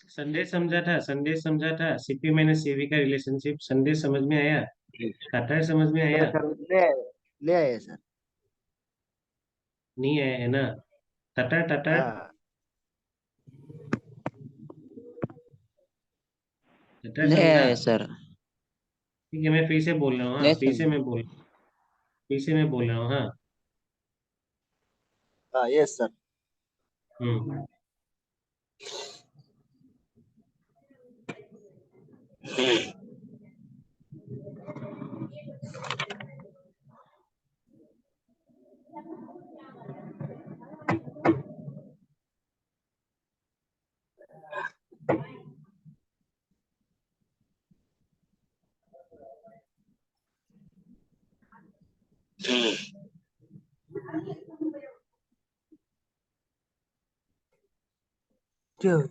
संदेश समझा था, संदेश समझा था, सीपी मैंने सीवी का रिलेशनशिप, संदेश समझ में आया, कटर समझ में सर आया। सर ले आए सर। नहीं आया है ना? टटर टटर हाँ टटर ले समझा? आए सर। ठीक है, मैं फिर से बोल रहा हूँ, हाँ ले फिर से समझे। मैं बोल फिर से मैं बोल रहा हूँ, हाँ। हाँ यस सर। हम्म। क्यों?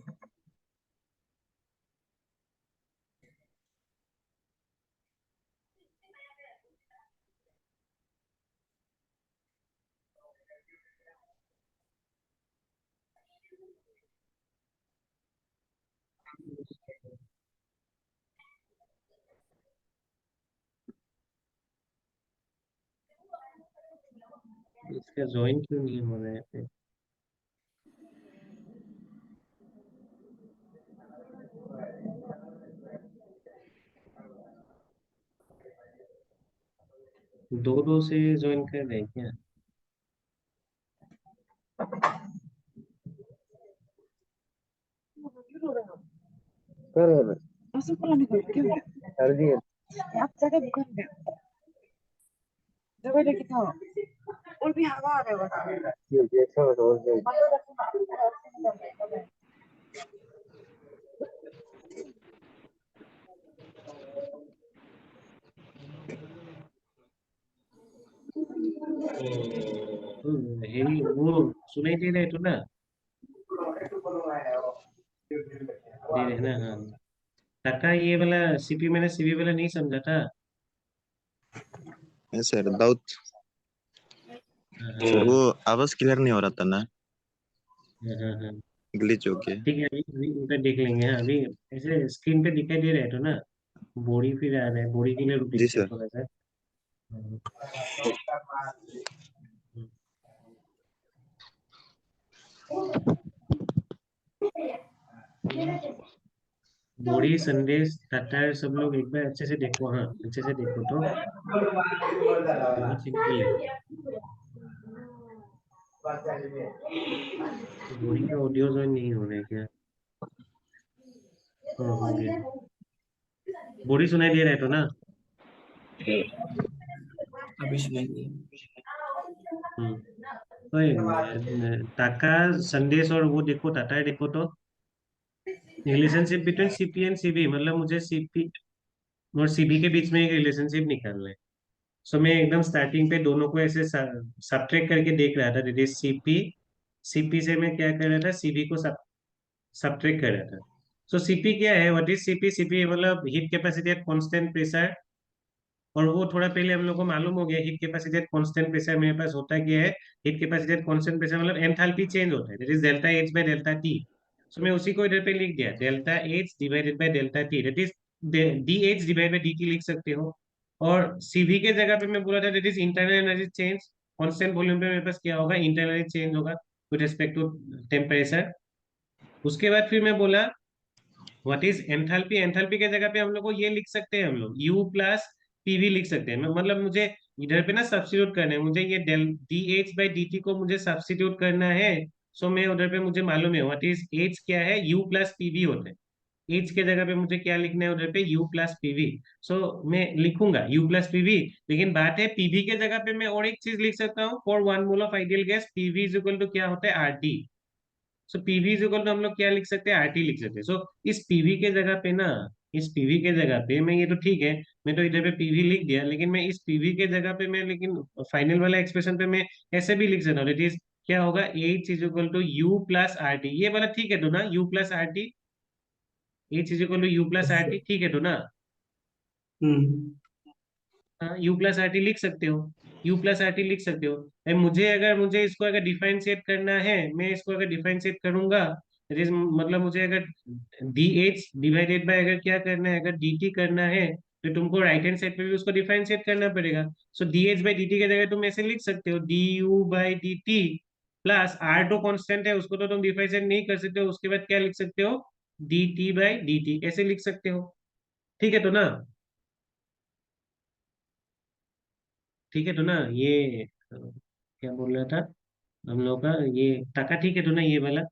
इसका ज्वाइन क्यों नहीं हो रहा है पे? दो दो से ज्वाइन कर रहे हैं क्या? कर कर दिए। ये अच्छा बताओ सर। हेरी वो सुनाई दे रहा है तो ना? दे रहे हैं ना, हाँ। टका ये वाला सीपी मैंने सीवी वाला नहीं समझा था। है सर दाऊद। हाँ सर हाँ वो आवाज क्लियर नहीं हो रहा था ना, हाँ हाँ हाँ। ग्लिच हो गया। ठीक है, अभी अभी उधर देख लेंगे, हाँ अभी। ऐसे स्क्रीन पे दिखाई दे रहा है तो ना? बोरी फिर आ रहा है, बोरी के लिए रुक जी सकते हैं सर। थोड़ा सा। हाँ, बोरी संदेश टटर सब लोग एक बार अच्छे से देखो, हाँ अच्छे से देखो तो। बहुत सिंपल है। बोरी का ऑडियो ज्वाइन नहीं हो रहा है क्या? हाँ हो गया। बोरी सुनाई दे रहा है तो ना? अभी सुनाइए। हम्म। ओए, टाका संदेश और वो देखो, टाटा देखो तो। Relationship between CP and CB, मतलब मुझे सीपी और सीबी के बीच में एक रिलेशनशिप निकालना है। सो मैं एकदम स्टार्टिंग पे दोनों को ऐसे सबट्रैक्ट करके देख रहा था, दैट सीपी। सीपी से मैं क्या कर रहा था, सीबी को सबट्रैक्ट कर रहा था। सो सीपी क्या है, व्हाट इज सीपी? सीपी मतलब heat capacity at constant pressure. और वो थोड़ा पहले हम लोग को मालूम हो गया, heat capacity at constant pressure मेरे पास होता क्या है। Heat capacity at constant pressure मतलब एंथैल्पी चेंज होता है, that is delta H by delta T. So मैं उसी को इधर पे लिख दिया, delta H divided by delta T, that is D H divide by D T लिख सकते हो। और सीवी के जगह पे मैं बोला था, that is internal energy change. Constant volume पे मेरे पास क्या होगा, इंटरनल एनर्जी चेंज होगा विद रिस्पेक्ट टू टेम्परेचर। उसके बाद फिर मैं बोला, व्हाट इज एंथैल्पी? एंथैल्पी के जगह पे हम लोग को ये लिख सकते हैं, हम लोग यू प्लस पीवी लिख सकते हैं। मतलब मुझे इधर पे ना सब्स्टिट्यूट करना है, मुझे ये del D H by D T को मुझे सब्स्टिट्यूट करना है। सो मैं उधर पे मुझे मालूम है व्हाट इज एच क्या है, यू प्लस पीवी होता है। एच के जगह पे मुझे क्या लिखना है उधर पे, यू प्लस पीवी। सो मैं लिखूंगा यू प्लस पीवी। लेकिन बात है, पीवी के जगह पे मैं और एक चीज लिख सकता हूँ, for one mole of ideal gas PV is equal to क्या होता है, RT. So PV is equal to हम लोग क्या लिख सकते हैं, आरटी लिख सकते हैं। सो इस पीवी के जगह पे ना, इस पीवी के जगह पे मैं, ये तो ठीक है, मैं तो इधर पे पीवी लिख दिया, लेकिन मैं इस पीवी के जगह पे मैं, लेकिन फाइनल वाला एक्सप्रेशन पे मैं ऐसे भी लिख सकता हूँ, इट इज क्या होगा, H is equal to U plus R T. ये वाला ठीक है तो ना, U plus R T, H is equal to U plus R T, ठीक है तो ना? हम्म। हाँ, यू प्लस आर टी लिख सकते हो, यू प्लस आर टी लिख सकते हो। मुझे अगर, मुझे इसको अगर डिफरेंशिएट करना है, मैं इसको अगर डिफरेंशिएट करूंगा, इज मतलब मुझे अगर डी एच डिवाइडेड बाय अगर क्या करना है, अगर डी टी करना है तो तुमको राइट हैंड साइड पे भी उसको डिफरेंशिएट करना पड़ेगा। So D H by D T की जगह तुम ऐसे लिख सकते हो D U by D T plus R two constant है उसको तो तुम डिफरेंशिएट नहीं कर सकते हो, उसके बाद क्या लिख सकते हो D T by D T ऐसे लिख सकते हो। ठीक है तो ना, ठीक है तो ना ये क्या बोल रहा था हम लोग का ये टाका, ठीक है तो ना ये वाला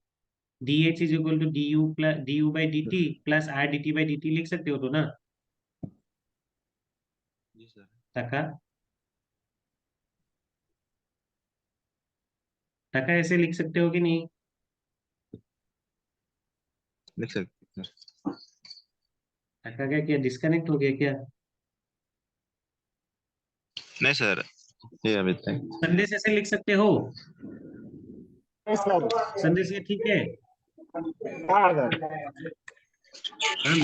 D H is equal to D U plus D U by D T plus R D T by D T लिख सकते हो तो ना जी सर। टाका, टाका ऐसे लिख सकते हो कि नहीं? लिख सकते हैं सर। टाका क्या क्या डिस्कनेक्ट हो गया क्या? नहीं सर, ये अभी तक। संदेश ऐसे लिख सकते हो? संदेश ये ठीक है? हाँ सर। हाँ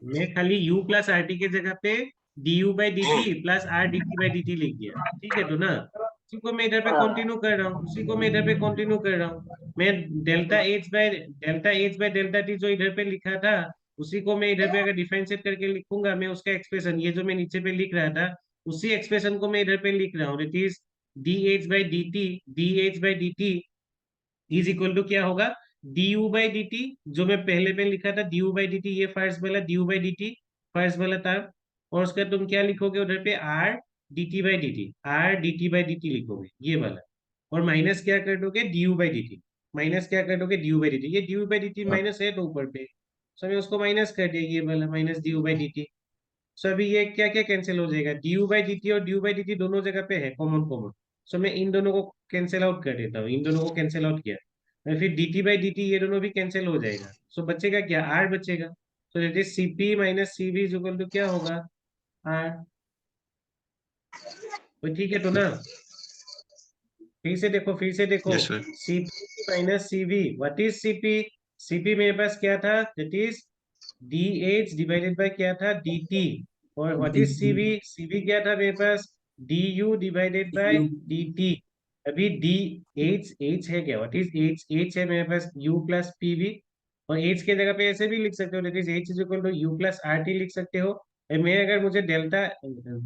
मैं खाली u प्लस आर टी की जगह पे D U by D T plus R D T by D T लिख दिया, ठीक है तो ना। उसी को मैं इधर पे कंटिन्यू कर रहा हूँ, उसी को मैं इधर पे कंटिन्यू कर रहा हूँ। मैं delta H by delta T जो इधर पे लिखा था उसी को मैं इधर पे अगर डिफरेंशिएट करके लिखूंगा, मैं उसका एक्सप्रेशन ये जो मैं नीचे पे लिख रहा था उसी एक्सप्रेशन को मैं इधर पे लिख रहा हूँ। It is D H by D T is equal to क्या होगा D U by D T, जो मैं पहले पे लिखा था D U by D T, ये फर्स्ट वाला D U by D T first वाला था। और उसका तुम क्या लिखोगे उधर पे R D T by D T, R D T by D T लिखोगे ये वाला। और माइनस क्या कर दोगे D U by D T, minus क्या कर दोगे D U by D T, ये D U by D T minus है तो ऊपर पे सो मैं उसको माइनस कर दिया ये वाला minus D U by D T. So अभी ये क्या क्या कैंसिल हो जाएगा, D U by D T और D U by D T दोनों जगह पे है कॉमन कॉमन। सो मैं इन दोनों को कैंसिल आउट कर देता हूँ, इन दोनों को कैंसिल आउट किया और फिर D T by D T ये दोनों भी कैंसिल हो जाएगा। सो बचेगा क्या आर बचेगा। तो that is C P minus C V is equal to क्या होगा आर। तो ठीक है तो ना, फिर से देखो yes sir. C P minus C V, what is C P? C P मेरे पास क्या था that is D H divided by क्या था डी टी। और what is C V? C V क्या था मेरे पास D U divided by D T. अभी डी एच है क्या, व्हाट इज एच है मेरे पास यू प्लस पी वी। और एच के जगह पे ऐसे भी लिख सकते हो that is H is equal to U plus R T लिख सकते हो। मैं अगर मुझे delta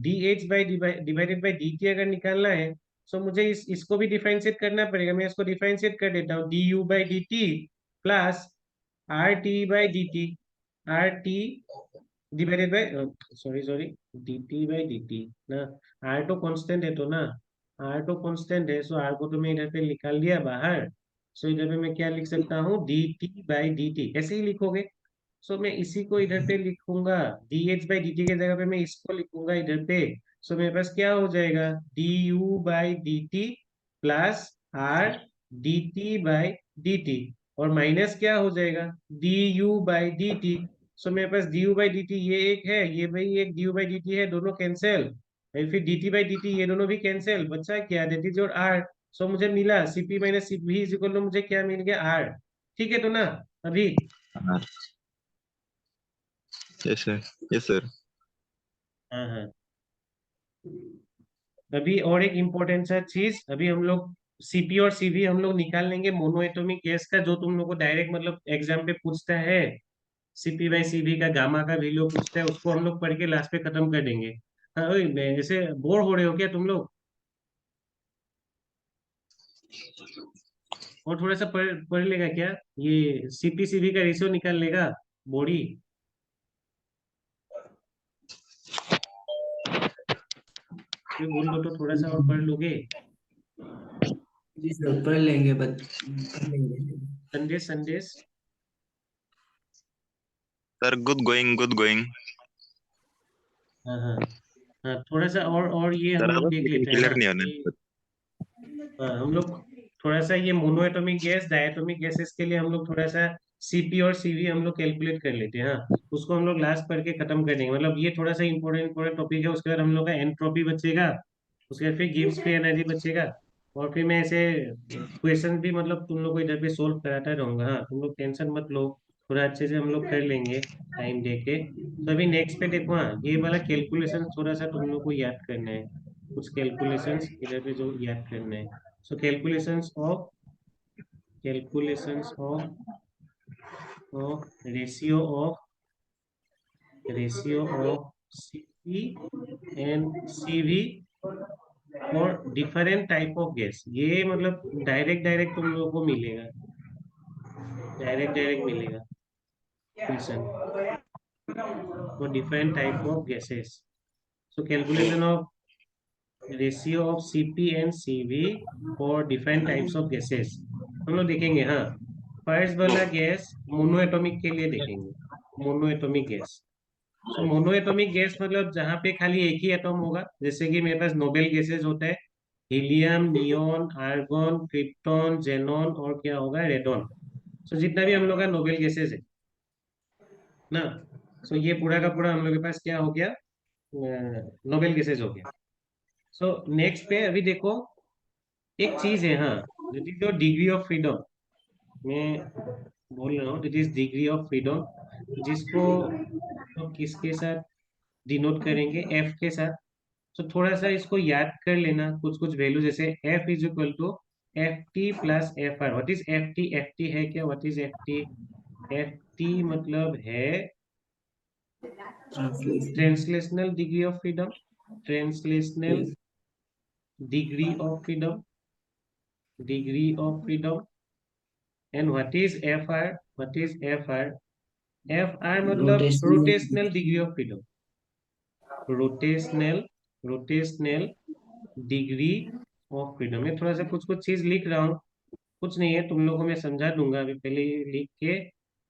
D H by divided by D T अगर निकालना है सो मुझे इसको भी डिफरेंशिएट करना पड़ेगा। मैं इसको डिफरेंशिएट कर देता हूँ D U by D T plus R T by D T, R T divided by sorry sorry D T by D T ना। आर तो कांस्टेंट है तो ना, आर तो कांस्टेंट है सो आर को तो मैं इधर पे निकाल दिया बाहर। सो इधर पे मैं क्या लिख सकता हूँ D T by D T ऐसे ही लिखोगे। सो मैं इसी को इधर पे लिखूंगा D H by D T के जगह पे मैं इसको लिखूंगा इधर पे। सो मेरे पास क्या हो जाएगा D U by D T plus R D T by D T और माइनस क्या हो जाएगा D U by D T. So मेरे पास D U by D T ये एक है, ये भाई एक D U by D T है, दोनों कैंसिल। और फिर D T by D T ये दोनों भी कैंसिल, बचा क्या that is your R. So मुझे मिला CP minus CP is equal to मुझे क्या मिल गया आर। ठीक है तो ना अभी। हाँ। Yes sir. Yes sir. हाँ हाँ, अभी और एक इम्पोर्टेंट सा चीज, अभी हम लोग सीपी और सीवी हम लोग निकाल लेंगे मोनो एटॉमिक गैस का, जो तुम लोग को डायरेक्ट मतलब एग्जाम पे पूछता है सीपी बाई सीवी का गामा का वैल्यू पूछता है, उसको हम लोग पढ़ के लास्ट पे खत्म कर देंगे। हाँ ओए ऐसे बोर हो रहे हो क्या तुम लोग? और थोड़ा सा पढ़ लेगा क्या ये सीपी सीवी का रेशियो निकाल लेगा बॉडी? ये बोल दो तो थोड़ा सा और पढ़ लोगे? जी सर पढ़ लेंगे पढ़ लेंगे। संदेश संदेश sir good going, good going. हाँ हाँ हाँ, थोड़ा सा और ये हम सर लोग आवाज देख लेकिन लेते हैं ना क्लियर नहीं आ कि रहा। हम लोग थोड़ा सा ये mono atomic gas diatomic gases के लिए हम लोग थोड़ा सा सीपी और सीवी हम लोग कैलकुलेट कर लेते हैं। हाँ उसको हम लोग लास्ट पढ़ के खत्म कर देंगे, मतलब ये थोड़ा सा इंपॉर्टेंट टॉपिक है। उसके बाद हम लोग का एंट्रोपी बचेगा, उसके बाद फिर गिब्स फ्री एनर्जी बचेगा। और फिर मैं ऐसे क्वेश्चन भी मतलब तुम लोग को इधर पे सोल्व कराता रहूंगा। हाँ तुम लोग टेंशन मत लो, थोड़ा अच्छे से हम लोग कर लेंगे टाइम दे के। तो अभी नेक्स्ट पे देखो, हाँ ये वाला कैलकुलेशन थोड़ा सा तुम लोग को याद करना है, कुछ कैलकुलेशंस इधर पे जो याद करना है। So calculations of of ratio of Cp and Cv for different type of gas। ये मतलब डायरेक्ट डायरेक्ट तुम लोगों को मिलेगा, डायरेक्ट डायरेक्ट मिलेगा question for different type of gases। So calculation of ratio of Cp and Cv for different types of gases हम लोग देखेंगे। हाँ, फर्स्ट वाला गैस मोनोएटॉमिक के लिए देखेंगे, मोनोएटॉमिक गैस। सो मोनोएटॉमिक गैस मतलब जहाँ पे खाली एक ही एटॉम होगा, जैसे कि मेरे पास नोबेल गैसेज होता है, helium, neon, argon, krypton, xenon और क्या होगा, रेडॉन। सो जितना भी हम लोग का नोबेल गैसेज है ना, सो ये पूरा का पूरा हम लोग के पास क्या हो गया, नोबेल गैसेज हो गया। सो नेक्स्ट पे अभी देखो, एक चीज है, हाँ, that is your degree of freedom. मैं बोल रहा हूँ, that is degree of freedom, जिसको तो किसके साथ डिनोट करेंगे, एफ के साथ। तो थोड़ा सा इसको याद कर लेना, कुछ कुछ वैल्यू, जैसे F is equal to F T plus F R. What is F T? F T है क्या? What is F T? F T मतलब है translation. Translational degree of freedom, translational Yes. Degree of freedom, degree of freedom. And what is F R? What is F R? F R मतलब Rotational. Rotational degree of freedom, rotational, rotational degree of freedom. में थोड़ा सा कुछ कुछ चीज लिख रहा हूँ, कुछ नहीं है, तुम लोगों को मैं समझा दूंगा, अभी पहले ये लिख के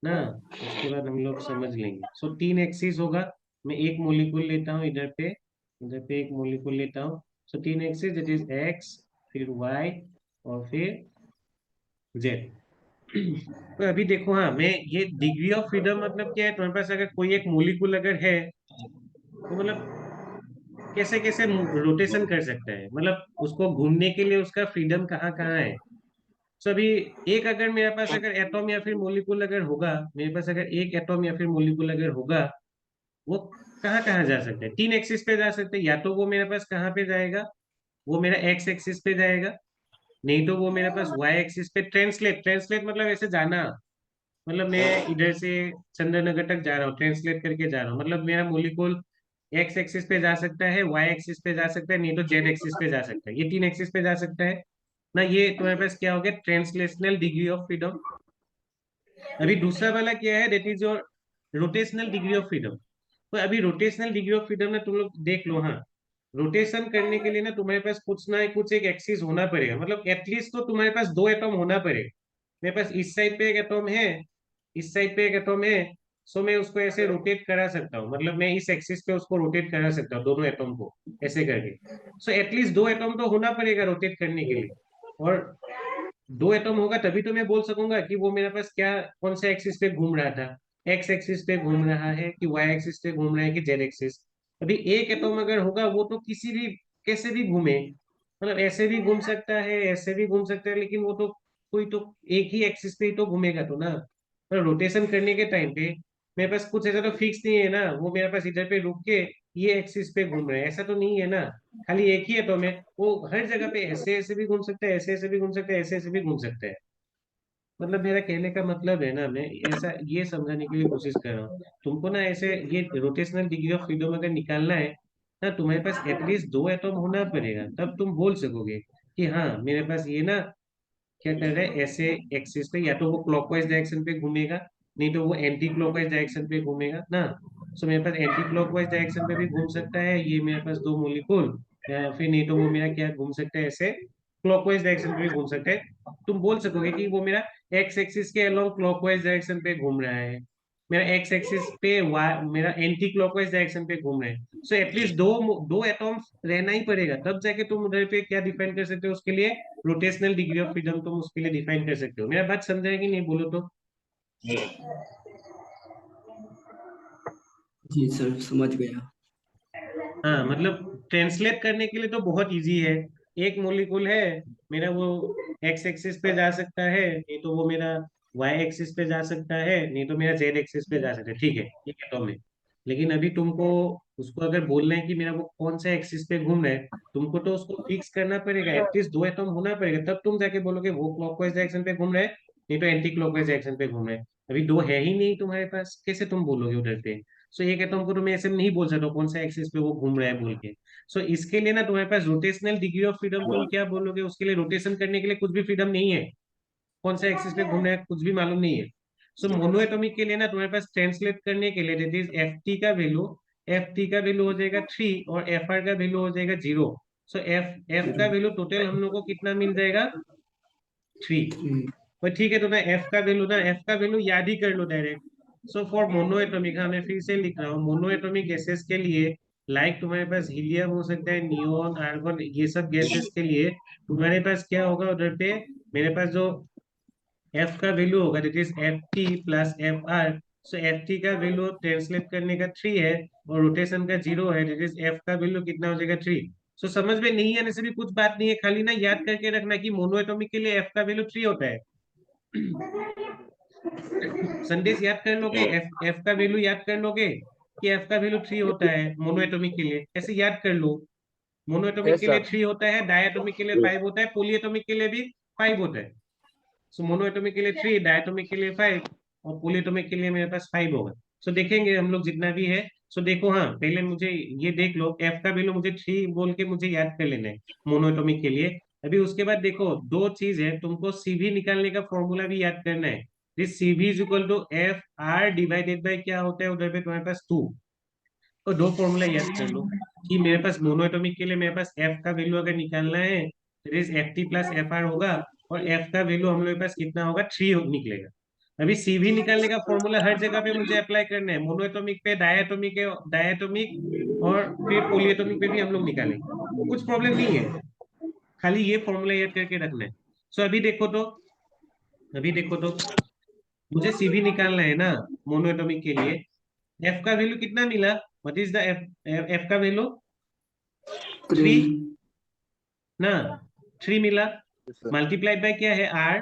ना, उसके बाद हम लोग समझ लेंगे। सो तीन एक्सिस होगा, मैं एक मोलिक्यूल लेता हूँ इधर पे एक मोलिक्यूल लेता हूँ। सो तीन एक्सिस, दैट इज एक्स, फिर वाई और फिर जेड। तो अभी देखो, हाँ, मैं ये डिग्री ऑफ फ्रीडम मतलब क्या है, तुम्हारे पास अगर कोई एक मोलिक्यूल अगर है, तो मतलब कैसे कैसे रोटेशन कर सकता है, मतलब उसको घूमने के लिए उसका फ्रीडम कहाँ कहाँ है। तो अभी एक अगर मेरे पास अगर एटॉम या फिर मोलिक्यूल अगर होगा, मेरे पास अगर एक एटॉम या फिर मोलिक्यूल अगर होगा, वो कहाँ कहाँ जा सकता है? तीन एक्सिस पे जा सकते हैं। या तो वो मेरे पास कहाँ पे जाएगा, वो मेरा एक्स एक्सिस पे जाएगा, नहीं तो वो मेरे पास वाई एक्सिस पे। ट्रांसलेट, ट्रांसलेट मतलब ऐसे जाना, मतलब मैं इधर से चंद्रनगर तक जा रहा हूँ, ट्रांसलेट करके जा रहा हूँ, मतलब मेरा मोलिक्यूल एक्स एक्सिस पे जा सकता है, वाई एक्सिस पे जा सकता है, नहीं तो जेड एक्सिस पे जा सकता है, ये तीन एक्सिस पे जा सकता है ना। ये तुम्हारे पास क्या हो गया, ट्रांसलेशनल डिग्री ऑफ फ्रीडम। अभी दूसरा वाला क्या है, that is your rotational degree of freedom. तो अभी रोटेशनल डिग्री ऑफ फ्रीडम में तुम लोग देख लो, हाँ, रोटेशन करने के लिए ना तुम्हारे पास कुछ ना कुछ एक एक्सिस होना पड़ेगा, मतलब एटलीस्ट तो तुम्हारे पास दो एटॉम होना पड़ेगा। मेरे पास इस साइड पे एक एटॉम है, इस साइड पे एक एटॉम है। सो मैं उसको ऐसे रोटेट करा सकता हूँ, मतलब मैं इस एक्सिस पे उसको रोटेट करा सकता हूँ, दोनों एटॉम को ऐसे करके। सो एटलीस्ट दो एटॉम तो होना पड़ेगा रोटेट करने के लिए। और दो एटॉम होगा तभी तो मैं बोल सकूंगा कि वो मेरे पास क्या, कौन सा एक्सिस पे घूम रहा था, एक्स एक्सिस पे घूम रहा है कि वाई एक्सिस पे घूम रहा है कि जेड एक्सिस। अभी एक एटॉम अगर होगा, वो तो किसी भी, कैसे भी घूमे, मतलब ऐसे भी घूम सकता है, ऐसे भी घूम सकता है, लेकिन वो तो कोई तो एक ही एक्सिस पे ही तो घूमेगा तो ना। पर रोटेशन करने के टाइम पे मेरे पास कुछ ऐसा तो फिक्स नहीं है ना, वो मेरे पास इधर पे रुक के ये एक्सिस पे घूम रहा है, ऐसा तो नहीं है ना। खाली एक ही एटॉम है, वो हर जगह पे ऐसे ऐसे भी घूम सकता है, ऐसे ऐसे भी घूम सकता है, ऐसे ऐसे भी घूम सकता है। मतलब मेरा कहने का मतलब है ना, मैं ऐसा ये समझाने की कोशिश कर रहा हूँ तुमको ना, ऐसे ये रोटेशनल डिग्री ऑफ फ्रीडम अगर निकालना है ना, तुम्हारे पास एटलीस्ट दो एटॉम होना पड़ेगा, तब तुम बोल सकोगे कि हाँ मेरे पास ये ना क्या कर रहा है, ऐसे एक्सिस पे या तो वो क्लॉकवाइज डायरेक्शन पे घूमेगा, नहीं तो वो एंटी क्लॉकवाइज डायरेक्शन पे घूमेगा ना। सो मेरे पास एंटी क्लॉकवाइज डायरेक्शन पे भी घूम सकता है ये मेरे पास दो मोलिकुल, या फिर नहीं तो वो मेरा क्या घूम सकता है, ऐसे क्लॉकवाइज डायरेक्शन पे भी घूम सकता है। तुम बोल सकोगे कि वो मेरा एक्स एक्सिस के अलोंग क्लॉकवाइज डायरेक्शन पे घूम रहा है, मेरा एक्स एक्सिस पे मेरा एंटी क्लॉकवाइज डायरेक्शन पे घूम रहा है। सो एटलीस्ट दो दो एटॉम्स रहना ही पड़ेगा, तब जाके तुम उधर पे क्या डिफाइन कर सकते हो उसके लिए, रोटेशनल डिग्री ऑफ फ्रीडम तुम उसके लिए डिफाइन कर सकते हो। मेरा बात समझा है कि नहीं, बोलो तो। जी सर, समझ गया। हाँ, मतलब ट्रांसलेट करने के लिए तो बहुत इजी है। एक मोलिकुल है मेरा, वो एक्स एक्सिस पे जा सकता है, नहीं तो वो मेरा वाई एक्सिस पे जा सकता है, नहीं तो मेरा जेड एक्सिस पे जा सकता है, ठीक है, ये एटॉम है। लेकिन अभी तुमको उसको अगर बोलना है कि मेरा वो कौन सा एक्सिस पे घूम रहा है, तुमको तो उसको फिक्स करना पड़ेगा, एटलीस्ट दो एटॉम होना पड़ेगा, तब तुम जाके बोलोगे वो क्लॉकवाइज डायरेक्शन पे घूम रहा है नहीं तो एंटी क्लॉकवाइज डायरेक्शन पे घूम रहे हैं। अभी दो है ही नहीं तुम्हारे पास, कैसे तुम बोलोगे उधर पे? सो एक एटम को तुम्हें ऐसे नहीं बोल सकते हो कौन सा एक्सिस पे वो घूम रहा है बोल के। सो इसके लिए ना तुम्हारे पास रोटेशनल डिग्री ऑफ फ्रीडम तुम क्या बोलोगे, उसके लिए रोटेशन करने के लिए कुछ भी फ्रीडम नहीं है, कौन सा एक्सिस पे घूमना है कुछ भी मालूम नहीं है। सो मोनोएटॉमिक के लिए ना तुम्हारे पास ट्रांसलेट करने के लिए दैट इज एफ टी का वैल्यू हो जाएगा 3 और एफ आर का वैल्यू हो जाएगा 0। सो एफ एफ का वैल्यू टोटल हम लोग को कितना मिल जाएगा, 3। और ठीक है, तो ना एफ का वैल्यू याद ही कर लो डायरेक्ट। सो फॉर मोनोएटॉमिक, हाँ मैं फिर से लिख रहा हूँ, मोनोएटॉमिक गैसेस के लिए लाइक तुम्हारे पास हीलियम हो सकता है, नियोन, आर्गन, ये सब गैसेस के लिए तुम्हारे पास क्या होगा उधर पे, मेरे पास जो एफ का वैल्यू होगा that is F T plus F are. So F T का वैल्यू ट्रांसलेट करने का 3 है और रोटेशन का 0 है, दैट इज एफ का वैल्यू कितना हो जाएगा, 3। सो समझ में नहीं आने से भी कुछ बात नहीं है, खाली ना याद करके रखना कि मोनोएटॉमिक के लिए एफ का वैल्यू 3 होता है। संदेश याद कर लोगे, एफ एफ का वैल्यू याद कर लोगे कि एफ का वैल्यू 3 होता है मोनोएटॉमिक के लिए, ऐसे याद कर लो। मोनोएटॉमिक यस के लिए सर। 3 होता है, डायटोमिक के लिए 5 होता है, पोलीएटॉमिक के लिए भी 5 होता है। सो मोनोएटॉमिक के लिए 3, डायटोमिक के लिए 5 और पोलीएटॉमिक के लिए मेरे पास 5 होगा। सो देखेंगे हम लोग जितना भी है। सो देखो, हाँ पहले मुझे ये देख लो, एफ का वैल्यू मुझे 3 बोल के मुझे याद कर लेना है मोनोएटॉमिक के लिए। अभी उसके बाद देखो दो चीज है, तुमको सीवी निकालने का फॉर्मूला भी याद करना है। This CV is equal to F R divided by क्या होता है उधर पे तुम्हारे पास 2। तो दो फॉर्मूला याद कर लो कि मेरे पास मोनोएटॉमिक के लिए मेरे पास एफ का वैल्यू अगर निकालना है तो is F T plus F are होगा, और एफ का वैल्यू हम लोग के पास कितना होगा, 3 निकलेगा। अभी सीवी निकालने का फॉर्मूला हर जगह पे मुझे अप्लाई करना है, मोनोएटॉमिक पे, डायटोमिक और फिर पोलिएटॉमिक पे भी हम लोग निकालेंगे, कुछ प्रॉब्लम नहीं है, खाली ये फॉर्मूला याद करके रखना है। सो अभी देखो तो मुझे सीवी निकालना है ना मोनोएटॉमिक के लिए। एफ का वैल्यू कितना मिला, what is the F, F का वैल्यू 3 ना, 3 मिला। Yes, sir. मल्टीप्लाइड बाय क्या है, आर,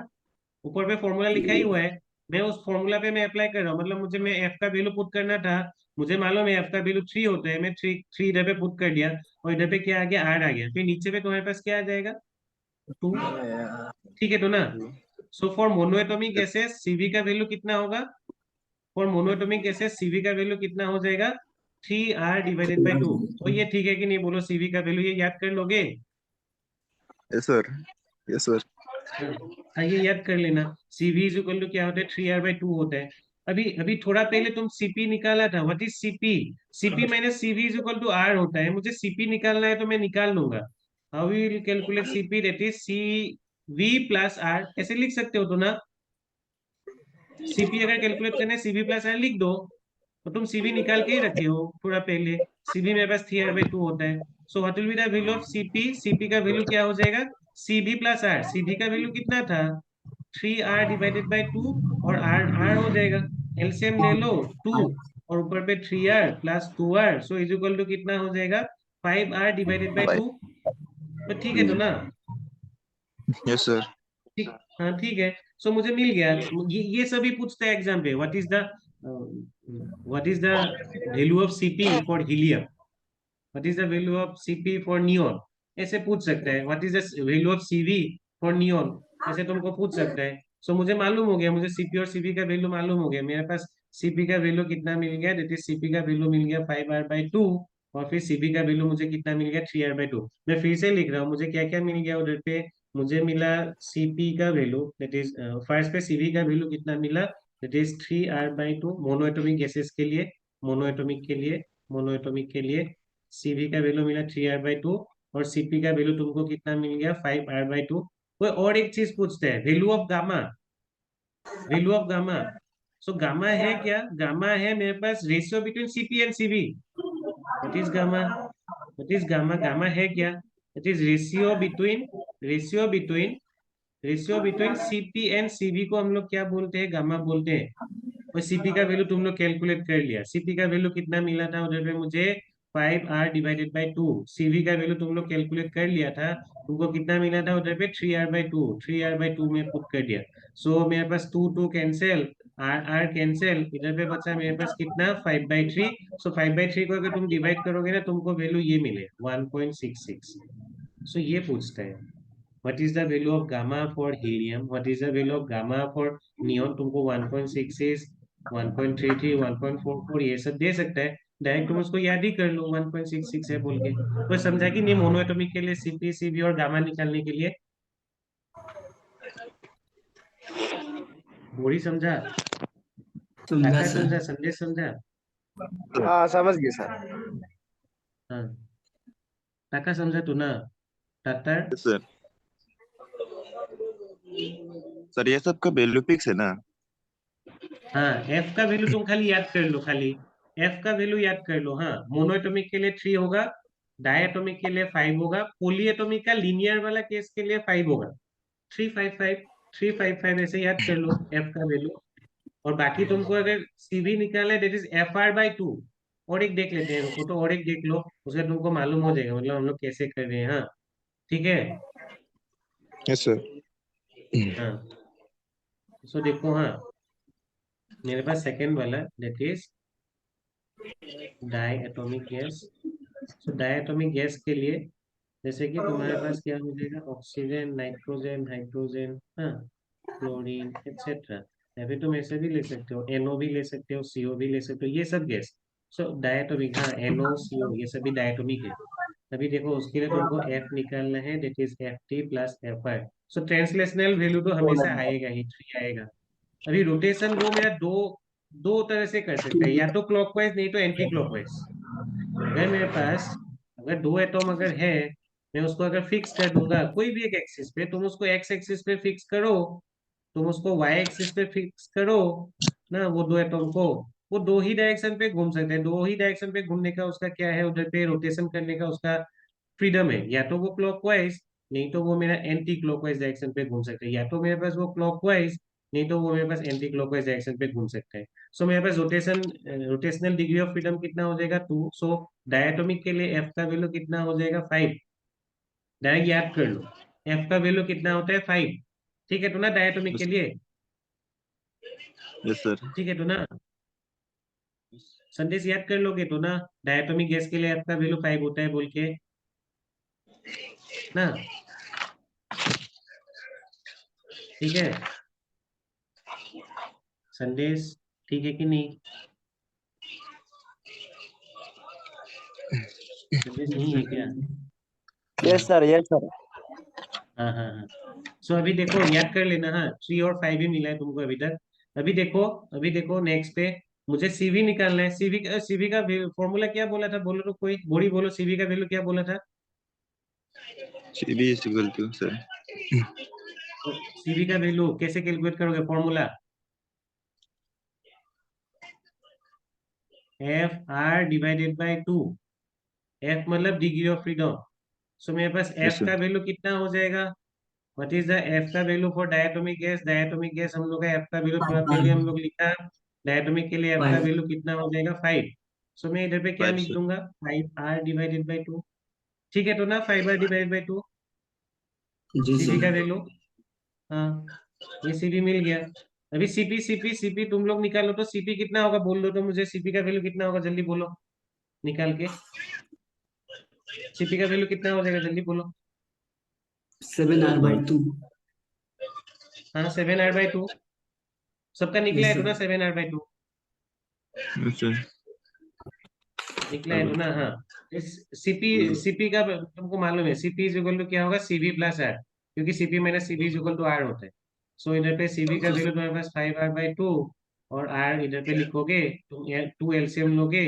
ऊपर पे फॉर्मूला लिखा ही हुआ है। मैं उस फॉर्मूला पे मैं अप्लाई कर रहा हूँ, मतलब मुझे मैं एफ का वैल्यू पुट करना था, मुझे मालूम है एफ का वैल्यू 3 होता है, मैं 3 इधर पे पुट कर दिया और इधर पे क्या आ गया, आर आ गया, फिर नीचे पे तुम्हारे पास क्या आ जाएगा, 2। ठीक है तो ना। So for monoatomic gases CV का वैल्यू कितना होगा, फॉर मोनोएटॉमिक गैसेस सीवी का वैल्यू कितना हो जाएगा, 3r डिवाइडेड बाई 2। तो ये ठीक है कि नहीं, बोलो सीवी का वैल्यू ये याद कर लोगे। Yes, sir. Yes, sir. हाँ ये याद कर लेना, सीवी इज इक्वल टू क्या होता है, 3r/2 होता है। अभी अभी थोड़ा पहले तुम सीपी निकाला था, what is CP, CP minus CV is equal to R होता है, मुझे सीपी निकालना है तो मैं निकाल लूंगा। How you will calculate CP, that is C V plus R, ऐसे लिख सकते हो तो ना। सीपी अगर कैलकुलेट करना है सीवी प्लस आर लिख दो, तो तुम सीवी निकाल के ही रखे हो थोड़ा पहले, सीवी मेरे पास 3r/2 होता है। So what will be the value of CP, CP का वैल्यू क्या हो जाएगा, सीबी प्लस आर, सीबी का वैल्यू कितना था, 3r डिवाइडेड बाई 2 और आर आर हो जाएगा, एलसीएम ले लो 2 और ऊपर पे 3r plus 2r, so is equal to कितना हो जाएगा, 5r डिवाइडेड बाई Bye. 2। तो ठीक है तो ना, Yes, sir. ठीक, हाँ ठीक है। सो मुझे मिल गया, ये सभी पूछता है एग्जाम पे, what is the value of CP for helium, what is the value of CP for neon, ऐसे पूछ सकता है, what is the value of CV for neon, ऐसे तुमको पूछ सकता है। सो मुझे मालूम हो गया, मुझे सीपी और सीवी का वैल्यू मालूम हो गया, मेरे पास सीपी का वैल्यू कितना मिल गया, दैट इज सीपी का वैल्यू मिल गया 5r/2 और फिर सीबी का वैल्यू मुझे कितना मिल गया, 3r/2। मैं फिर से लिख रहा हूँ, मुझे क्या क्या मिल गया उधर पे, मुझे मिला सीपी का वैल्यू दैट इज, फर्स्ट पे सीवी का वैल्यू कितना मिला, that is 3r/2 monoatomic gases के लिए, मोनोएटॉमिक के लिए, मोनोएटॉमिक के लिए सीवी का वैल्यू मिला 3r/2 और सीपी का वैल्यू तुमको कितना मिल गया, 5r/2। कोई और एक चीज पूछते हैं, value of gamma, value of gamma. So gamma है क्या, गामा है मेरे पास ratio between CP and CV, what is gamma, what is gamma, gamma है क्या, it is ratio between ratio between CP and CV को हम लोग क्या बोलते हैं, गामा बोलते हैं। और सीपी का वैल्यू तुम लोग कैलकुलेट कर लिया, सीपी का वैल्यू कितना मिला था उधर पे मुझे, 5r डिवाइडेड बाई 2। सीवी का वैल्यू तुम लोग कैलकुलेट कर लिया था, तुमको कितना मिला था उधर पे, 3r/2, 3r/2 में पुट कर दिया। सो मेरे पास 2 कैंसिल, आर आर कैंसिल, इधर पे बचा मेरे पास कितना, 5/3। सो 5/3 को अगर तुम डिवाइड करोगे ना तुमको वैल्यू ये मिले 1.66। सो ये पूछता है, What is the value of gamma for helium? What is the value of gamma for neon? तुमको 1.66, 1.33, 1.44 ये सब दे सकता है, डायरेक्ट तुम उसको याद ही कर लो 1.66 है बोल के। कोई समझा कि नहीं मोनोएटॉमिक के लिए सीपी सीबी और गामा निकालने के लिए? बोरी समझा? समझा टाका सर। समझा? संदेश समझा? हाँ समझ गए सर। हाँ टाका समझा तू ना? Tartar yes sir. सर ये सब का वैल्यू फिक्स है ना? हाँ एफ का वैल्यू तुम खाली याद कर लो, खाली एफ का वैल्यू याद कर लो। हाँ मोनोएटॉमिक के लिए 3 होगा, डायएटॉमिक के लिए 5 होगा, पॉलीएटॉमिक का लीनियर वाला केस के लिए 5 होगा। 355 355 ऐसे याद कर लो एफ का वैल्यू। और बाकी तुमको अगर सीवी निकालना है that is F R by 2। और एक देख लेते हैं, रुको तो और एक देख लो, उसका तुमको मालूम हो जाएगा मतलब हम लोग कैसे कर रहे हैं। हाँ ठीक है। Yes sir. हाँ सो देखो, हाँ मेरे पास सेकेंड वाला that is diatomic gas. So diatomic gas के लिए जैसे कि तुम्हारे पास क्या हो जाएगा, ऑक्सीजन, नाइट्रोजन, हाइड्रोजन, हाँ क्लोरीन एक्सेट्रा। या फिर तुम ऐसे भी ले सकते हो, एनओ भी ले सकते हो, सीओ भी ले सकते हो, ये सब गैस। सो डायटोमिक, हाँ एनओ सीओ ये सभी डायटोमिक है। अभी देखो उसके लिए तुमको एफ निकालना है that is F T plus F I. So translational value तो हमेशा आएगा ही, 3 आएगा। अभी रोटेशन वो मेरा दो दो तरह से कर सकता है, या तो क्लॉकवाइज नहीं तो एंटी क्लॉकवाइज। अगर मेरे पास अगर 2 एटॉम अगर है, मैं उसको अगर फिक्स कर दूंगा कोई भी एक एक्सिस पे, तुम उसको एक्स एक्सिस पे फिक्स करो, तुम उसको वाई एक्सिस पे फिक्स करो ना, वो 2 एटॉम को वो 2 ही डायरेक्शन पे घूम सकते हैं। 2 ही डायरेक्शन पे घूमने का उसका क्या है, उधर पे रोटेशन करने का उसका फ्रीडम है। या तो वो क्लॉकवाइज नहीं तो वो मेरा एंटी क्लॉकवाइज डायरेक्शन पे घूम सकते हैं, या तो मेरे पास वो क्लॉकवाइज नहीं तो वो मेरे पास एंटी क्लॉकवाइज डायरेक्शन पे घूम सकते हैं। सो मेरे पास रोटेशनल डिग्री ऑफ फ्रीडम कितना हो जाएगा 2। सो डायटोमिक के लिए एफ का वैल्यू कितना हो जाएगा 5। डायरेक्ट याद कर लो एफ का वैल्यू कितना होता है 5। ठीक है तो ना डायटोमिक के लिए? Yes sir. ठीक है तो ना? संदेश याद कर लोगे तो ना, डायटोमिक गैस के लिए एफ का वैल्यू 5 होता है बोल के ना? ठीक है संदेश, ठीक है कि नहीं? संदेश नहीं है क्या? Yes sir yes sir. हाँ हाँ हाँ। सो अभी देखो याद कर लेना, हाँ 3 और 5 ही मिला है तुमको अभी तक। अभी देखो नेक्स्ट पे मुझे सीवी निकालना है। सीवी का फॉर्मूला क्या बोला था, बोलो तो कोई, बोरी बोलो, सीवी का वैल्यू क्या बोला था? CB is equal to sir. CV का वैल्यू कैसे कैलकुलेट करोगे formula? F R divided by 2। F मतलब डिग्री ऑफ फ्रीडम। सो मेरे पास यस एफ सर। का वैल्यू कितना हो जाएगा? व्हाट इज द एफ का value for diatomic gas? Diatomic gas हम लोग का एफ का वैल्यू थोड़ा पहले हम लोग लिखा, डायटोमिक के लिए एफ का 5। वैल्यू कितना हो जाएगा 5। सो मैं इधर पे क्या 5 लिख सर। दूंगा, 5 आर डिवाइडेड बाई 2। ठीक है तो ना, 5 आर डिवाइडेड बाई 2 जी सीपी का सर। वैल्यू। हाँ ये सीपी मिल गया। अभी सीपी सीपी सीपी तुम लोग निकालो तो सीपी कितना होगा बोल दो तो मुझे, सीपी का वैल्यू कितना होगा जल्दी बोलो निकाल के। सीपी का वैल्यू कितना हो जाएगा जल्दी बोलो। 7r/2। हाँ 7r/2 सबका निकला यस है तो सर। ना, 7r/2 यस सर। निकला है तो ना? हाँ इस सीपी सीपी का तुमको मालूम है, सीपी इज इक्वल टू क्या होगा, सीवी प्लस आर, क्योंकि CP minus CV is equal to R होता है। सो इधर पे सीवी का जी वैल्यू सर। तुम्हारे पास 5r/2 और आर इधर पे लिखोगे तुम, 2 एलसीएम लोगे,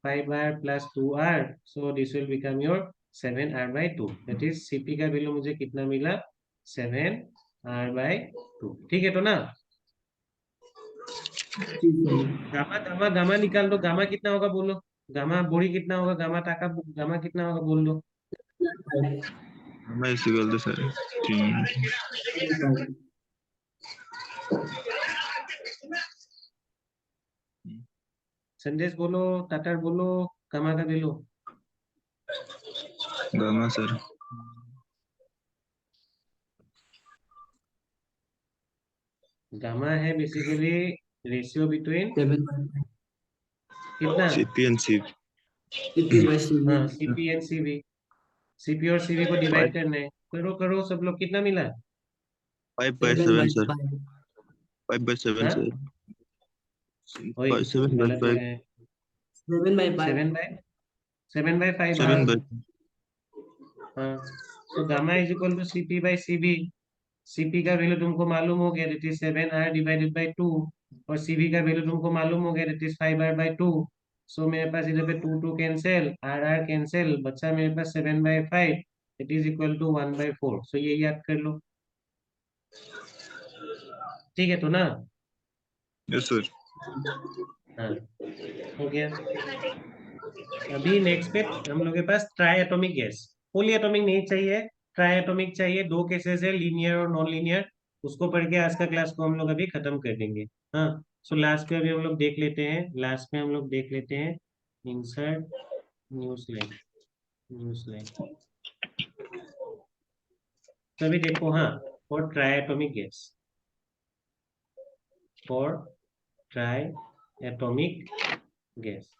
5r+2r, so this will become your 7r/2। That is CP का वैल्यू मुझे कितना मिला, 7r/2। ठीक है तो ना? जी सर। गामा गामा गामा निकाल दो, गामा कितना होगा बोलो, गामा बोरी कितना होगा, गामा टाका गामा कितना होगा बोल दो। मैं इज इक्वल टू सर 3। 5। संदेश बोलो, टाटा बोलो, गामा का वैल्यू। Gamma sir. गामा है बेसिकली रेशियो बिटवीन 7/5। कितना, सीपी एंड सी। CP/CV। हाँ सीपी एंड सीवी। सीपी और सीवी को डिवाइड करना है, करो करो सब लोग, कितना मिला? 5/7 सर। 7/5 5/7 हाँ सर। वही गलत 7/5 है। 7/5 7/5 7 हाँ। बाय हाँ तो gamma is equal to CP by CB. CP का वैल्यू तुमको मालूम हो गया, that is 7r divided by 2, और सीबी का वैल्यू तुमको मालूम हो गया, that is 5r by 2। So मेरे पास इधर पे 2 2 कैंसिल, आर आर कैंसिल, बचा मेरे पास 7/5, इट इज इक्वल टू 1/4। सो ये याद कर लो, ठीक है तो ना? Yes sir. हाँ हो गया। अभी नेक्स्ट पे हम लोग के पास ट्राई एटॉमिक गैस, पोली एटॉमिक नहीं चाहिए, ट्राई एटॉमिक चाहिए। दो केसेस है, लीनियर और नॉन लीनियर, उसको पढ़ के आज का क्लास को हम लोग अभी खत्म कर देंगे। हाँ सो लास्ट पे अभी हम लोग देख लेते हैं, लास्ट में हम लोग देख लेते हैं insert new slide, new slide. तो अभी देखो, हाँ for try atomic gas, for try atomic gas,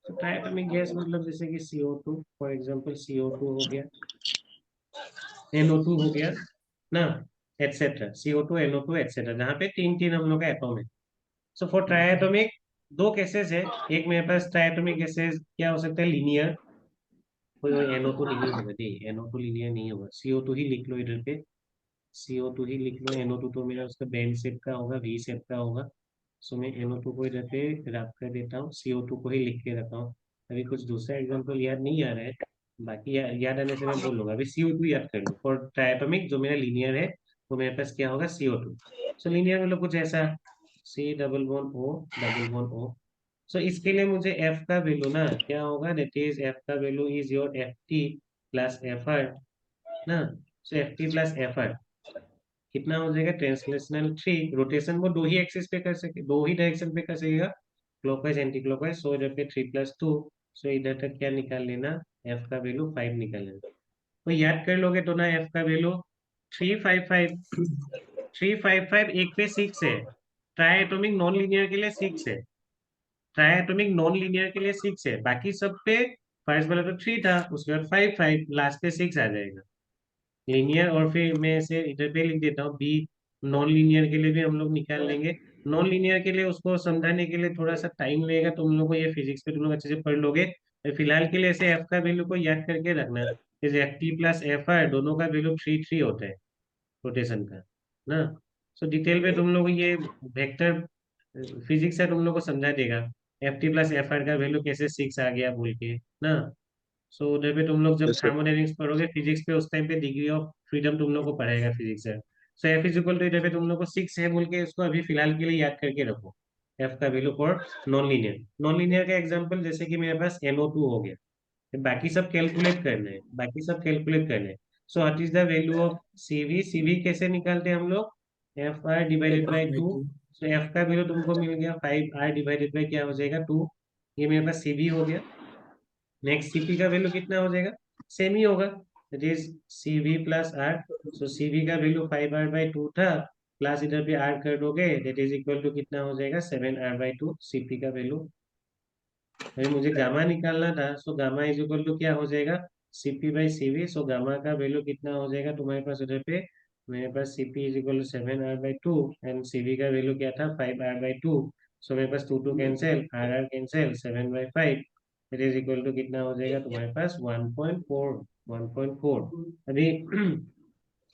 तो ट्राई एटॉमिक गैस मतलब जैसे कि CO2, फॉर एग्जांपल CO2 हो गया, NO2 हो गया ना, एटसेट्रा, CO2 NO2 एटसेट्रा, जहाँ पे तीन तीन हम लोग का एटॉम है। सो फॉर ट्राइएटॉमिक दो केसेस है, एक मेरे पास ट्राइएटॉमिक केसेस क्या हो सकता है, लीनियर, कोई NO2 नहीं होगा, NO2 लीनियर नहीं होगा, CO2 ही लिख लो इधर पे, CO2 ही लिख लो, NO2 तो मेरा उसका बैंड शेप का होगा, V शेप का होगा। सो मैं NO2 को इधर पे रख कर देता हूँ, CO2 को ही लिख के रखा हूँ। अभी कुछ दूसरा एग्जाम्पल याद नहीं आ रहा है, बाकी याद आने से मैं बोलूंगा। अभी CO2 याद कर लो, फॉर ट्राइएटॉमिक जो मेरा लीनियर है, तो मेरे पास क्या होगा, CO2। सो लीनियर मतलब कुछ ऐसा, C डबल बॉन्ड O। सो इसके लिए मुझे F का वैल्यू ना क्या होगा, दैट इज F का value is your FT plus FR ना। सो FT प्लस FR कितना हो जाएगा, ट्रांसलेशनल 3, रोटेशन वो दो ही एक्सिस पे कर सके, दो ही डायरेक्शन पे कर सकेगा, क्लॉकवाइज एंटी क्लॉकवाइज। सो इधर पे 3+2, सो इधर तक क्या निकाल लेना, F का वैल्यू 5 निकाल लेना। तो याद कर लोगे तो ना, F का वैल्यू 355, 355 एक पे 6 है, ट्राई एटॉमिक नॉन लीनियर के लिए 6 है, ट्राई एटॉमिक नॉन लीनियर के लिए 6 है, बाकी सब पे फर्स्ट वाला तो 3 था, उसके बाद 5 5, लास्ट पे 6 आ जाएगा लीनियर। और फिर मैं इसे इधर पे लिख देता हूँ बी, नॉन लीनियर के लिए भी हम लोग निकाल लेंगे। नॉन लीनियर के लिए उसको समझाने के लिए थोड़ा सा टाइम लगेगा, तुम लोग को ये फिजिक्स पे तुम लोग अच्छे से पढ़ लोगे। तो फिलहाल के लिए ऐसे एफ का वैल्यू को याद करके रखना, जैसे FT प्लस FR दोनों का वैल्यू 3 3 होता है रोटेशन का ना। सो डिटेल में तुम लोग ये वेक्टर फिजिक्स से तुम लोग को समझा देगा, FT प्लस FR का वैल्यू कैसे 6 आ गया बोल के ना। सो उधर पे तुम लोग जब यस सर। थर्मोडायनेमिक्स पढ़ोगे फिजिक्स पे, उस टाइम पे डिग्री ऑफ फ्रीडम तुम लोग को पढ़ाएगा physics sir. So F equal to इधर पे तुम लोग को 6 है बोल के इसको अभी फिलहाल के लिए याद करके रखो, F का value for non linear. Non linear का एग्जांपल जैसे कि मेरे पास NO2 हो गया, बाकी सब कैलकुलेट करना है, बाकी सब कैलकुलेट करना है। सो what is the value of CV, CV कैसे निकालते हैं हम लोग, FR divided by 2। 5/2 so F का वैल्यू तुमको मिल गया 5R डिवाइडेड बाई क्या हो जाएगा 2, ये मेरे पास CV हो गया। नेक्स्ट CP का वैल्यू कितना हो जाएगा, सेम ही होगा, that is CV plus R। So CV का वैल्यू 5R बाई 2 था, प्लस इधर पे R कर दोगे, दैट इज इक्वल टू कितना हो जाएगा 7R बाई 2, CP का वैल्यू। अभी मुझे गामा निकालना था, so gamma is equal to क्या हो जाएगा, CP by CV। So gamma का वैल्यू कितना हो जाएगा तुम्हारे पास उधर पे, मेरे पास CP is equal to 7R by 2 and CV का वैल्यू क्या था 5R बाई 2। सो मेरे पास 2 2 cancel, R cancel, 7/5, it is equal to कितना हो जाएगा तुम्हारे पास 1.4, 1.4। अभी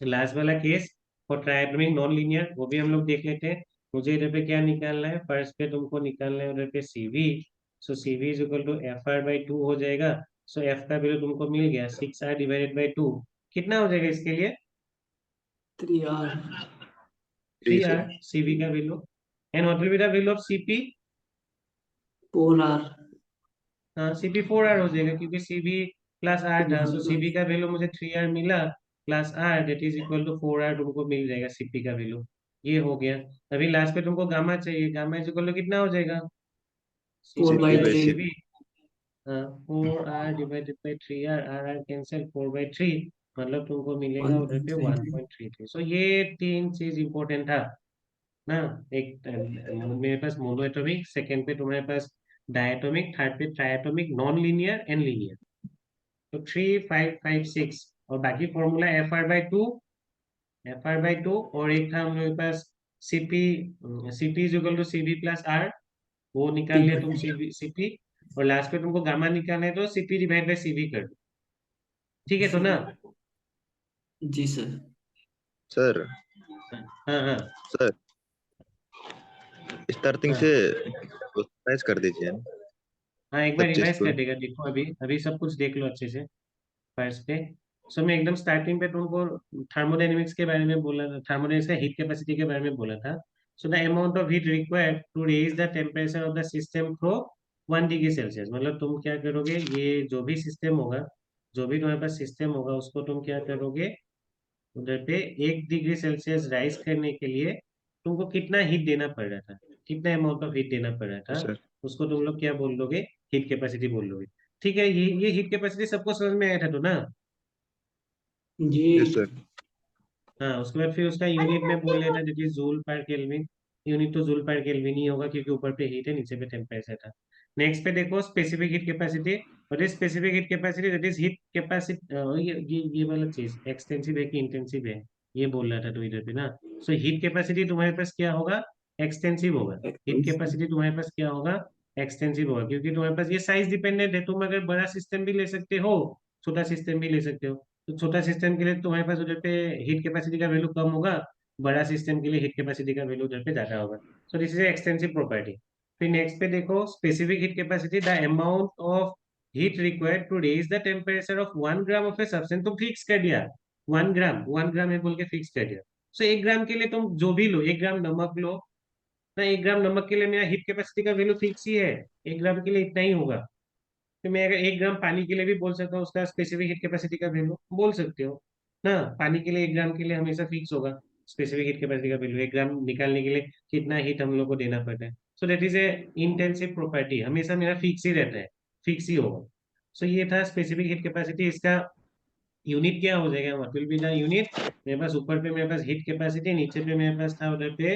लास्ट वाला case for triatomic non linear, वो भी हम लोग देख लेते हैं। मुझे इधर पे क्या निकालना है, फर्स्ट पे तुमको निकालना है उधर पे CV। So CV is equal to FR by 2 हो जाएगा। सो F का वैल्यू तुमको मिल गया 6R डिवाइडेड बाई 2, कितना हो जाएगा इसके लिए 3R 3 3R, सर। CV का value. And what will be the value of CP, 4R हाँ CP 4R हो जाएगा, क्योंकि CV प्लस R था। सो 3R CV का वैल्यू मुझे 3R मिला plus R, that is equal to 4R तुमको मिल जाएगा CP का वैल्यू, ये हो गया। अभी लास्ट पे तुमको गामा चाहिए, गामा इज इक्वल टू कितना हो जाएगा, 4 CP by 3 by 3 CV, 4R divided by 3R, R cancel, 4/3, मतलब तुमको मिलेगा उधर पे 1.33 1.33। सो ये तीन चीज इंपॉर्टेंट था ना। एक मेरे पास मोनोएटॉमिक, सेकंड पे तुम्हारे पास डायटोमिक, थर्ड पे triatomic, non linear and linear. तो 3 5 5 6 और बाकी फॉर्मूला FR/2 और एक था हम लोग के पास CP is equal to CB plus R, वो निकाल लिया तुम CP, और लास्ट में तुमको गामा निकालना है तो CP डिवाइड बाई CB कर दो। ठीक है तो ना? जी सर। सर हाँ हाँ सर स्टार्टिंग हाँ से रिवाइज कर दीजिए हाँ, एक बार सब चीज रिवाइज को। कर देगा। देखो अभी अभी सब कुछ देख लो अच्छे से फर्स्ट पे। सो मैं एकदम स्टार्टिंग पे तुमको थर्मोडायनेमिक्स के बारे में बोला था, थर्मोडायनेमिक्स का हीट कैपेसिटी के बारे में बोला था। So the amount of heat required to raise the temperature of the system from 1 degree Celsius, मतलब तुम क्या करोगे, ये जो भी सिस्टम होगा, जो भी तुम्हारे पास सिस्टम होगा, उसको तुम क्या करोगे, उधर पे 1 डिग्री सेल्सियस राइज करने के लिए तुमको कितना हीट देना पड़ रहा था, कितना अमाउंट ऑफ हीट देना पड़ रहा था, सर उसको तुम लोग क्या बोल लोगे, हीट कैपेसिटी बोल लोगे। ठीक है, ये हीट कैपेसिटी सबको समझ में आया था तो ना? यस जी सर। हाँ, उसके बाद फिर उसका यूनिट में बोल लेता दैट इज जूल पर केल्विन। यूनिट तो जूल पर केल्विन ही होगा क्योंकि ऊपर पे हीट है, नीचे पे टेम्परेचर था। नेक्स्ट पे देखो specific heat capacity. What is specific heat capacity? That is heat capacity, ये वाला चीज एक्सटेंसिव है कि इंटेंसिव है, ये बोल रहा था तो इधर पे ना। सो हीट कैपेसिटी तुम्हारे पास क्या होगा, एक्सटेंसिव होगा। हीट कैपेसिटी तुम्हारे पास क्या होगा, एक्सटेंसिव होगा, क्योंकि तुम्हारे पास ये साइज डिपेंडेंट है। तुम अगर बड़ा सिस्टम भी ले सकते हो, छोटा सिस्टम भी ले सकते हो। तो छोटा सिस्टम के लिए तुम्हारे पास उधर पे हीट कैपेसिटी का वैल्यू कम होगा, बड़ा सिस्टम के लिए हीट कैपेसिटी का वैल्यू उधर पे ज्यादा होगा। So this is extensive property. फिर नेक्स्ट पे देखो specific heat capacity, the amount of heat required to raise the temperature of 1 gram of a substance, तो फिक्स कर दिया 1 ग्राम, 1 ग्राम है बोल के फिक्स कर दिया। सो 1 ग्राम के लिए तुम जो भी लो, 1 ग्राम नमक लो ना, 1 ग्राम नमक के लिए मेरा हीट कैपेसिटी का वैल्यू फिक्स ही है, 1 ग्राम के लिए इतना ही होगा। तो मैं अगर 1 ग्राम पानी के लिए भी बोल सकता हूँ, उसका स्पेसिफिक हीट कैपेसिटी का वैल्यू बोल सकते हो ना। पानी के लिए 1 ग्राम के लिए हमेशा फिक्स होगा स्पेसिफिक हीट कैपेसिटी का वैल्यू, 1 ग्राम निकालने के लिए कितना हीट हम लोग को देना पड़ता है। So that is a intensive property, हमेशा मेरा फिक्स ही रहता है, फिक्स ही होगा। सो ये था स्पेसिफिक हीट कैपेसिटी। इसका यूनिट क्या हो जाएगा, what will be the unit? मेरे पास ऊपर पे मेरे पास हीट कैपेसिटी, नीचे पे मेरे पास था उधर पे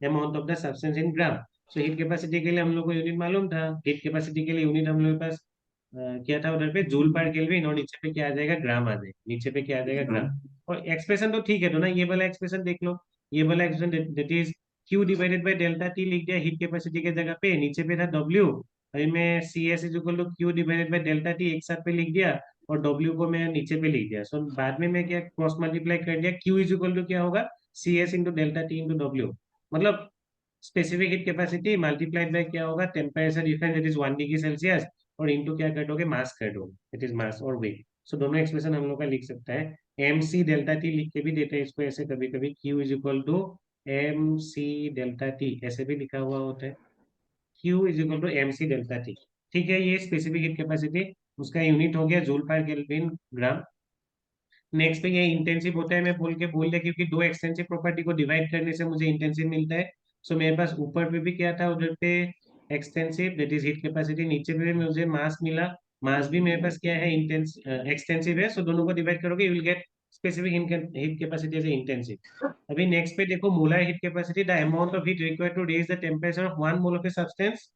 amount of the substance in gram. So heat capacity के लिए हम लोग को यूनिट मालूम था, हीट कैपेसिटी के लिए यूनिट हम लोग के पास क्या था उधर पे, जूल पर केल्विन, और नीचे पे क्या आ जाएगा, ग्राम आ जाएगा, नीचे पे क्या आ जाएगा, ग्राम। और एक्सप्रेशन तो ठीक है तो ना, ये वाला एक्सप्रेशन देख लो, ये वाला expression that is Q divided by delta T लिख दिया हीट कैपेसिटी के जगह पे, नीचे पे था W, अभी मैं CS is equal to Q divided by delta T एक साथ पे लिख दिया, और W को मैं नीचे पे लिख दिया। सो बाद में मैं क्या क्रॉस मल्टीप्लाई कर दिया, Q इज इक्वल टू क्या होगा, CS into delta T into W, मतलब specific heat capacity multiplied by क्या होगा, temperature difference that is 1 degree Celsius, और इनटू क्या कर दोगे, मास कर दोगे, इट इज मास और वेट। सो दोनों एक्सप्रेशन हम लोग का लिख सकता है, MC डेल्टा T लिख के भी देते हैं इसको ऐसे, कभी कभी Q is equal to MC delta T ऐसे भी लिखा हुआ होता है, Q is equal to MC delta T। ठीक है, ये स्पेसिफिक हीट कैपेसिटी, उसका यूनिट हो गया जूल पर केल्विन ग्राम। नेक्स्ट पे ये इंटेंसिव होता है, मैं बोल दिया क्योंकि दो एक्सटेंसिव प्रॉपर्टी को डिवाइड करने से मुझे इंटेंसिव मिलता है। सो मेरे पास ऊपर पे भी क्या था उधर पे, extensive that is heat capacity, नीचे पे भी मुझे मास मिला, मास भी मेरे पास क्या है, एक्सटेंसिव है। सो दोनों को डिवाइड करोगे you will get specific heat capacity as intensive. अभी नेक्स्ट पे देखो molar heat capacity, the amount of heat required to raise the temperature of 1 mole of a substance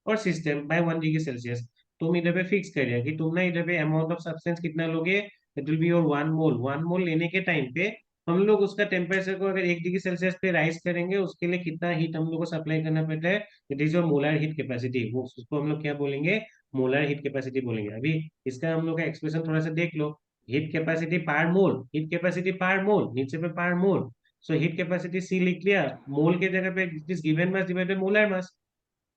और सिस्टम बाय 1 डिग्री सेल्सियस। तुम इधर पे fix कर दिया कि तुम ना इधर पे अमाउंट ऑफ सब्सटेंस कितना लोगे, इट विल बी योर 1 मोल। 1 मोल लेने के टाइम पे हम लोग उसका टेम्परेचर को अगर 1 डिग्री सेल्सियस पे राइज करेंगे, उसके लिए कितना हीट हम लोग को सप्लाई करना पड़ता है, it is your molar heat capacity, वो उसको हम लोग क्या बोलेंगे, मोलर हीट कैपेसिटी बोलेंगे। अभी इसका हम लोग का एक्सप्रेशन थोड़ा सा देख लो, हीट कैपेसिटी पार मोल, हीट कैपेसिटी पार मोल, नीचे पे पार मोल। सो हीट कैपेसिटी C लिख लिया, मोल के जगह पे this given mass divided molar mass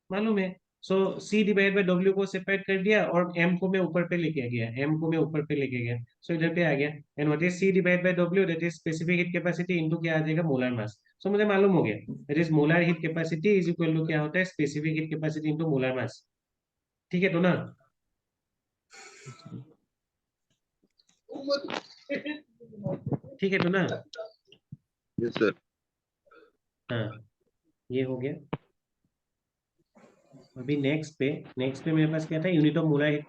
मालूम है। सो C डिवाइड बाई W को सेपरेट कर दिया, और M को मैं ऊपर पे लेके गया, M को मैं ऊपर पे लेके गया, सो इधर पे आ गया। And what is C divide by W, that is specific heat capacity into क्या आ जाएगा, मोलर मास। सो मुझे मालूम हो गया that is molar heat capacity is equal to क्या होता है, specific heat capacity into molar mass. ठीक है तो ना? ठीक है तो ना? Yes sir. हाँ, ये हो गया। अभी नेक्स्ट पे मेरे पास क्या था, unit of molar heat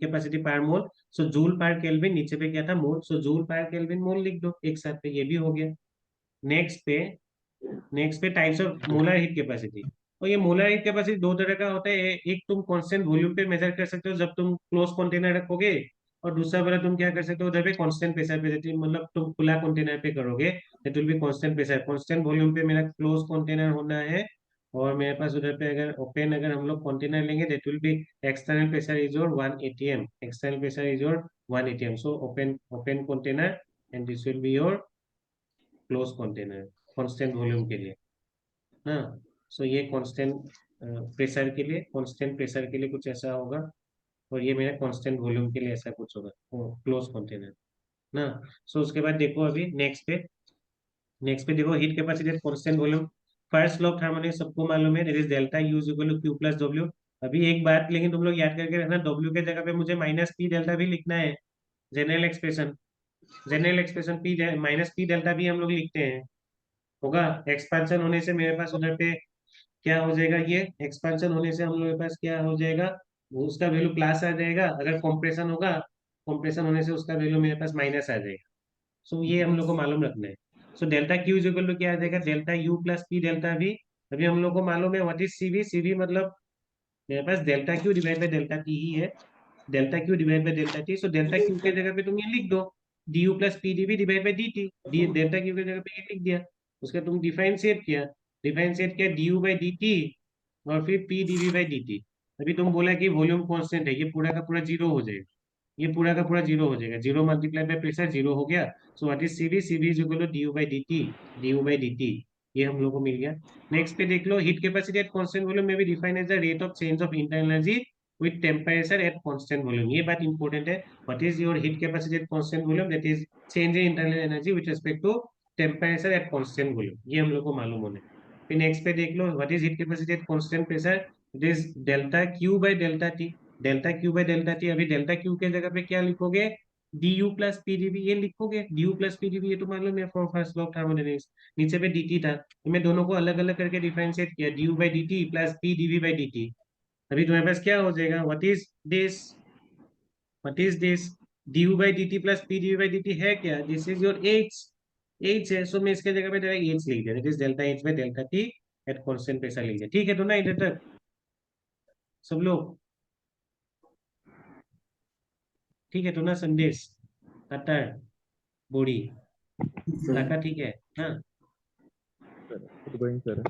capacity पर मोल। सो जूल पर केल्विन, नीचे पे क्या था, मोल, सो जूल पर केल्विन मोल लिख दो एक साथ पे, ये भी हो गया। नेक्स्ट पे types of molar heat capacity. और ये मोलर हीट कैपेसिटी दो तरह का होता है, एक तुम कांस्टेंट वॉल्यूम पे मेजर कर सकते हो जब तुम क्लोज कंटेनर रखोगे, और दूसरा वाला तुम क्या कर सकते हो, उधर पे कांस्टेंट प्रेशर पे देती मतलब तुम खुला कंटेनर पे करोगे, that will be constant pressure, constant volume पे मेरा क्लोज कंटेनर होना है। और मेरे पास उधर पे अगर ओपन अगर हम लोग कंटेनर लेंगे, that will be external pressure is your 1 atm, external pressure is your 1 atm, so open container and this will be your close container constant volume के लिए ना। सो ये कांस्टेंट प्रेशर के लिए, कांस्टेंट प्रेशर के लिए कुछ ऐसा होगा, और ये मेरा कांस्टेंट वॉल्यूम के लिए ऐसा कुछ होगा क्लोज कंटेनर ना। सो उसके बाद देखो अभी नेक्स्ट पे देखो heat capacity at constant volume. First law of harmonics सबको मालूम है, that is delta U is equal to Q plus W. अभी एक बात लेकिन तुम लोग याद करके रखना, डब्ल्यू के जगह पे मुझे माइनस पी डेल्टा भी लिखना है। General expression, general expression P minus P delta भी हम लोग लिखते हैं। होगा एक्सपांशन होने से मेरे पास उधर पे क्या हो जाएगा, ये एक्सपांशन होने से हम लोग के पास क्या हो जाएगा, वो उसका वैल्यू प्लस आ जाएगा। अगर कॉम्प्रेशन होगा, कॉम्प्रेशन होने से उसका वैल्यू मेरे पास माइनस आ जाएगा। सो ये हम लोग को मालूम रखना है। So delta Q is equal to क्या आ जाएगा, delta U plus P delta V. अभी हम लोग को मालूम है व्हाट इज सीवी, सीवी मतलब मेरे पास delta Q divide by delta T ही है, delta Q divide by delta T. So delta Q के जगह पे तुम ये लिख दो D U plus P D V divide by D T, delta Q के जगह पे ये लिख दिया, उसका तुम डिफरेंशिएट किया D U by D T और फिर P D V by D T. अभी तुम बोला कि वॉल्यूम कांस्टेंट है, ये पूरा का पूरा जीरो हो जाएगा, ये पूरा का पूरा जीरो हो जाएगा, zero multiply by pressure zero हो गया। So what is CV, CV is equal to D U by D T, D U by D T, ये हम लोग को मिल गया। नेक्स्ट पे देख लो, heat capacity at constant volume में भी define as the rate of change of internal energy with temperature at constant volume। ये बात इंपॉर्टेंट है, what is your heat capacity at constant volume, that is change in internal energy with respect to temperature at constant volume, ये हम लोग को मालूम होने। फिर नेक्स्ट पे देख लो, what is heat capacity at constant pressure, it is delta Q by delta T, delta Q by delta T. अभी डेल्टा क्यू के जगह पे क्या लिखोगे, D U plus P D V, ये लिखोगे D U plus P D V, ये तो मालूम है from first law of thermodynamics. नीचे पे डी टी था, तो मैं दोनों को अलग अलग करके डिफरेंशिएट किया, D U by D T plus P D V by D T. अभी तुम्हारे पास क्या हो जाएगा, what is this D by D T plus P D by D T है क्या, दिस इज योर एच है। सो मैं इसके जगह पे डायरेक्ट एच लिख दिया, that is delta H by delta T eight constant pressure लिख दिया। ठीक है तो ना इधर तक सब लोग, ठीक है तो ना संदेश अतर बोड़ी काका, ठीक है हाँ। सर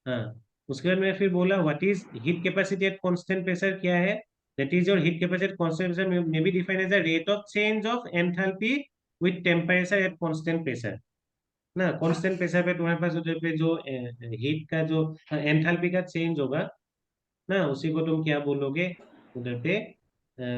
हाँ उसके बाद मैं फिर बोला what is heat capacity at constant pressure क्या है, that is your heat capacity constant pressure में be define as the rate of change of enthalpy with temperature at constant pressure ना। कांस्टेंट प्रेशर पे तुम्हारे पास उधर पे जो हीट का जो एंथैल्पी का चेंज होगा ना, उसी को तुम क्या बोलोगे उधर पे,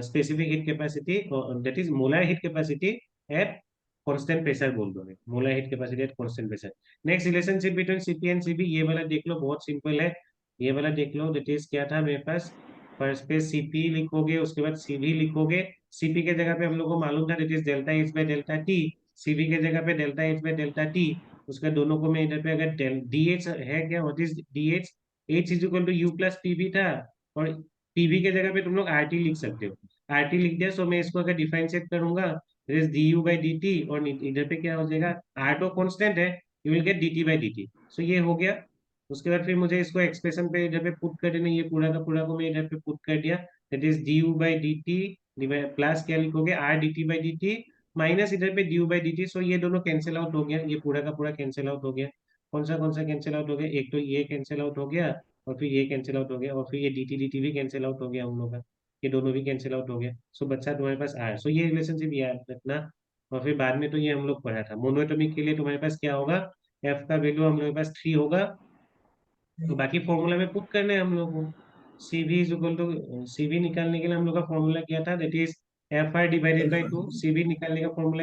specific heat capacity, that is molar heat capacity at constant pressure बोल दोगे, molar heat capacity at constant pressure. Next relationship between CP and CB, ये वाला देख लो बहुत सिंपल है, ये वाला देख लो, दैट इज क्या था मेरे पास, फर्स्ट पे सीपी लिखोगे उसके बाद सीवी लिखोगे। सीपी के जगह पे हम लोग को मालूम था that is delta H by delta T, CV के जगह पे delta H by delta T. उसका दोनों को मैं इधर पे अगर डी एच है क्या, what is D H, H is equal to U plus PV था, और पीवी के जगह पे तुम लोग आरटी लिख सकते हो, आरटी लिख दिया। सो मैं इसको अगर डिफरेंशिएट करूंगा, this D U by D T, और इधर पे क्या हो जाएगा, आर तो कांस्टेंट है, you will get D T by D T. So ये हो गया। उसके बाद फिर मुझे इसको एक्सप्रेशन पे इधर पे पुट कर देना, ये पूरा का पूरा को मैं इधर पे पुट कर दिया, that is D U by D T plus क्या लिखोगे, R D T by D T minus इधर पे D U by D T. So ये दोनों कैंसिल आउट हो गया, ये पूरा का पूरा कैंसिल आउट हो गया। कौन सा कैंसिल आउट हो गया, एक तो ये कैंसिल आउट हो गया, और फिर ये कैंसिल आउट हो गया, और फिर ये डी टी भी कैंसिल आउट हो गया हम लोग का, ये दोनों भी कैंसिल आउट हो गया। सो बच्चा तुम्हारे पास आर, सो ये रिलेशनशिप याद रखना। और फिर बाद में तो ये हम लोग पढ़ा था, मोनोएटॉमिक के लिए तुम्हारे पास क्या होगा, एफ का वैल्यू हम लोग के पास 3 होगा, तो बाकी फॉर्मूला में पुट करना है हम लोग को। CV is equal to, CV निकालने के लिए हम लोग का फॉर्मूला क्या था, that is F R divided by 2, CV निकालने का फॉर्मूला